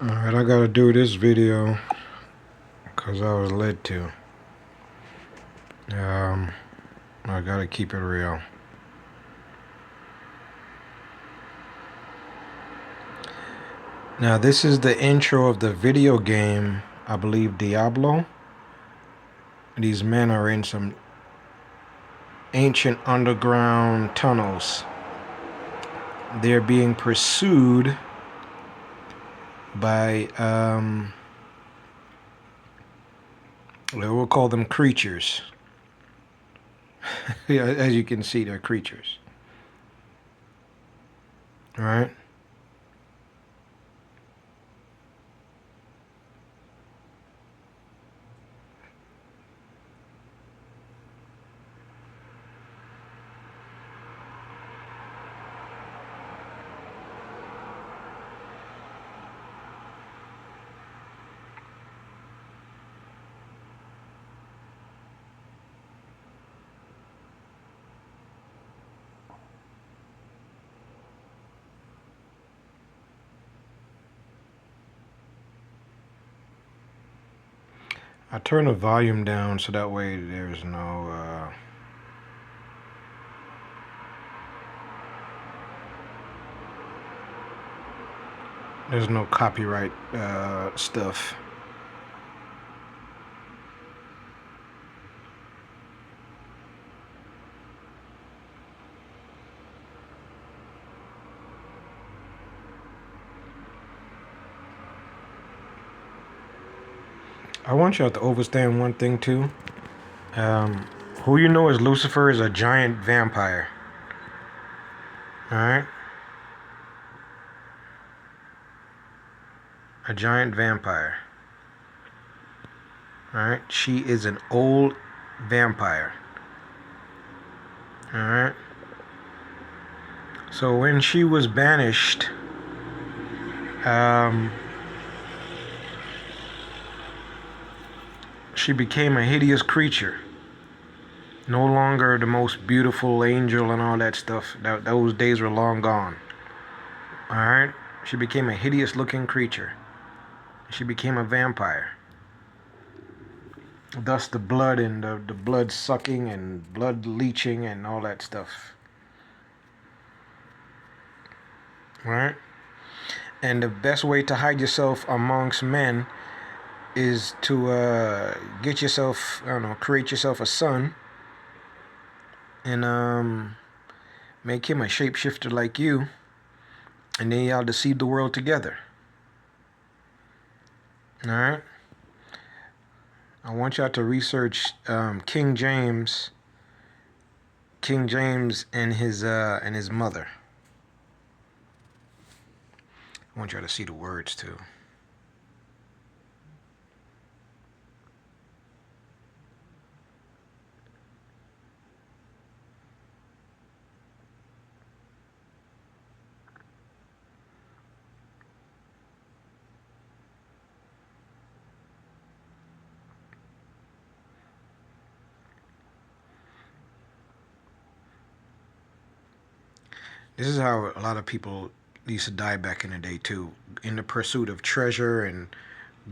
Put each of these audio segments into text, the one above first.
Alright, I gotta do this video because I was led to. Um, I gotta keep it real. Now, this is the intro of the video game, I believe, Diablo. These men are in some ancient underground tunnels. They're being pursued by, we'll call them creatures. As you can see, they're creatures. All right? I turn the volume down so that way there's no copyright stuff. I want y'all to understand one thing too. Who you know as Lucifer is a giant vampire. Alright? A giant vampire. Alright? She is an old vampire. Alright? So when she was banished, she became a hideous creature. No longer the most beautiful angel and all that stuff. Those days were long gone. Alright? She became a hideous looking creature. She became a vampire. Thus the blood and the blood sucking and blood leaching and all that stuff. Right? And the best way to hide yourself amongst men is to get yourself, create yourself a son and make him a shapeshifter like you, and then y'all deceive the world together. Alright? I want y'all to research King James and his mother. I want y'all to see the words too. This is how a lot of people used to die back in the day too, in the pursuit of treasure and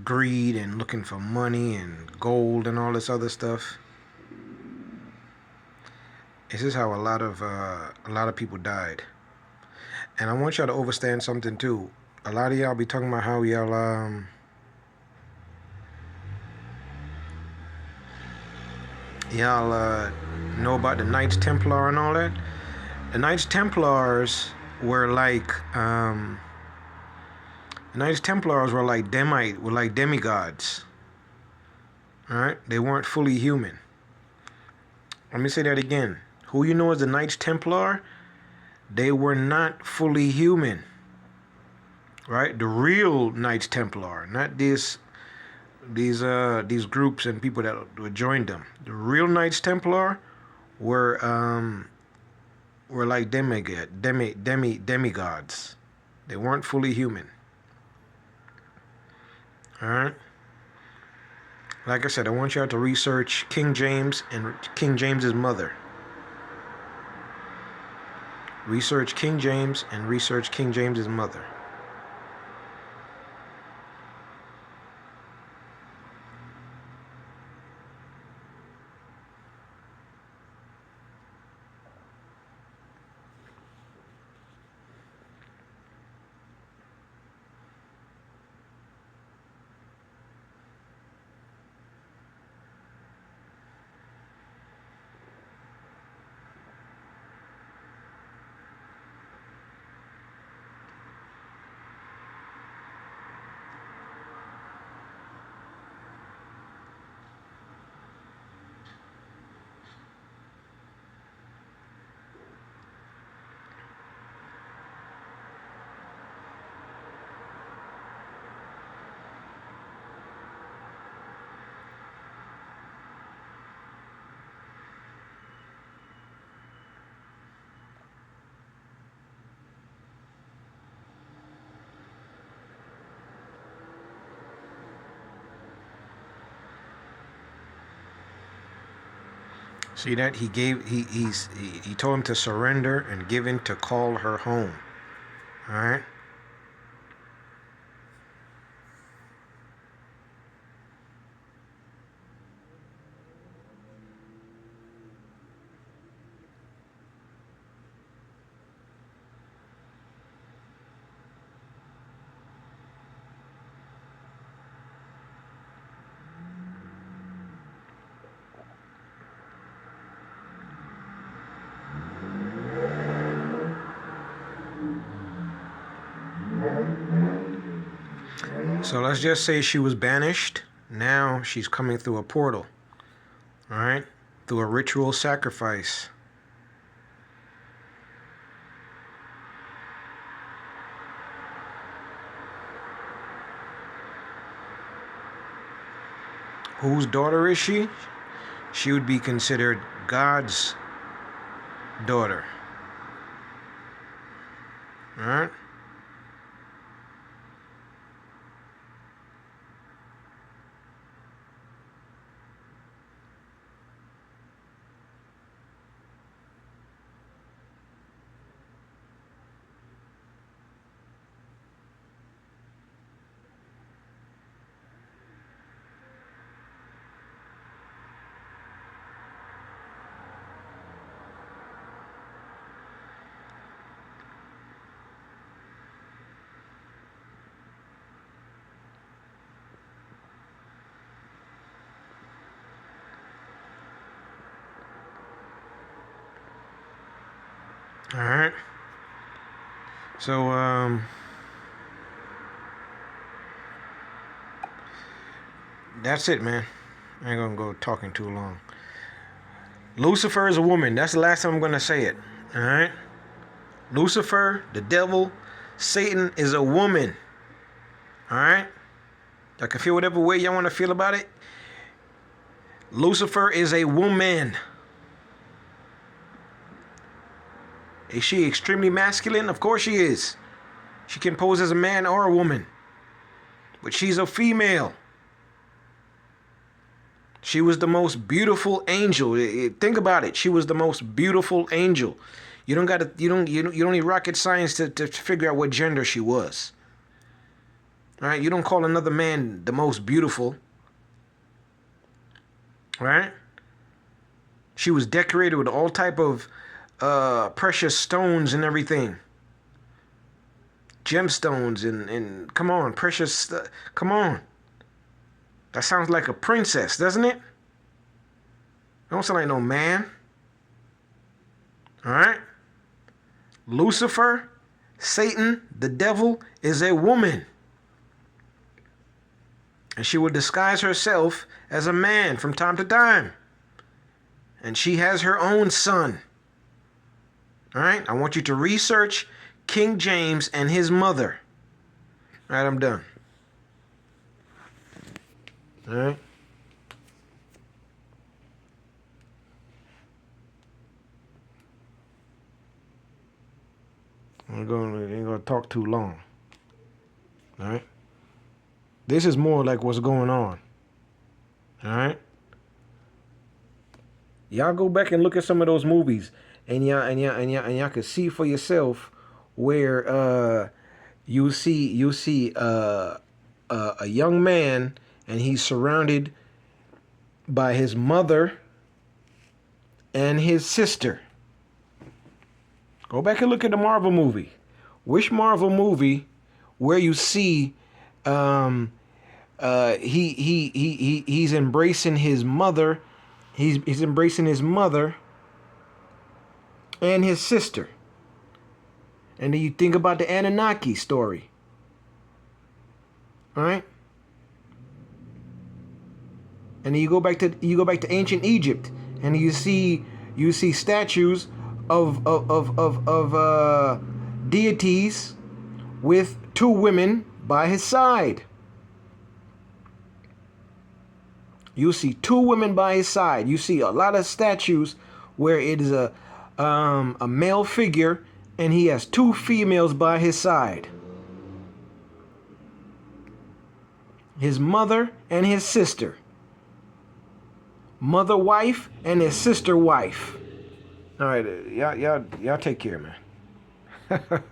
greed and looking for money and gold and all this other stuff. This is how a lot of people died. And I want y'all to understand something too. A lot of y'all be talking about how y'all know about the Knights Templar and all that. The Knights Templars were like demigods. All right, they weren't fully human. Let me say that again. Who you know as the Knights Templar? They were not fully human. Right? The real Knights Templar, not these groups and people that would join them. The real Knights Templar were like demigods. They weren't fully human. All right. Like I said, I want y'all to research King James and King James's mother. Research King James and research King James's mother. See that he told him to surrender and give in to call her home. All right. So let's just say she was banished. Now she's coming through a portal. All right, through a ritual sacrifice. Whose daughter is she? She would be considered God's daughter. All right. All right. So that's it, man. I ain't gonna go talking too long. Lucifer is a woman. That's the last time I'm gonna say it. All right. Lucifer, the devil, Satan is a woman. All right. Y'all can feel whatever way y'all want to feel about it. Lucifer is a woman. Is she extremely masculine? Of course she is. She can pose as a man or a woman. But she's a female. She was the most beautiful angel. Think about it. She was the most beautiful angel. You don't need rocket science to figure out what gender she was. All right? You don't call another man the most beautiful. All right? She was decorated with all type of precious stones and everything. Gemstones and come on, precious, come on. That sounds like a princess, doesn't it? Don't sound like no man. All right? Lucifer, Satan, the devil, is a woman. And she will disguise herself as a man from time to time. And she has her own son. All right? I want you to research King James and his mother. All right, I'm done. All right? I ain't gonna talk too long. All right? This is more like what's going on. All right? Y'all go back and look at some of those movies, and y'all can see for yourself where you see a young man, and he's surrounded by his mother and his sister. Go back and look at the Marvel movie. Which Marvel movie where you see he's embracing his mother, he's embracing his mother and his sister. And then you think about the Anunnaki story. All right? And then you go back to ancient Egypt, and you see statues of deities with two women by his side. You see two women by his side. You see a lot of statues where it is a male figure and he has two females by his side. His mother and his sister. mother wife and his sister wife. All right, y'all take care, man.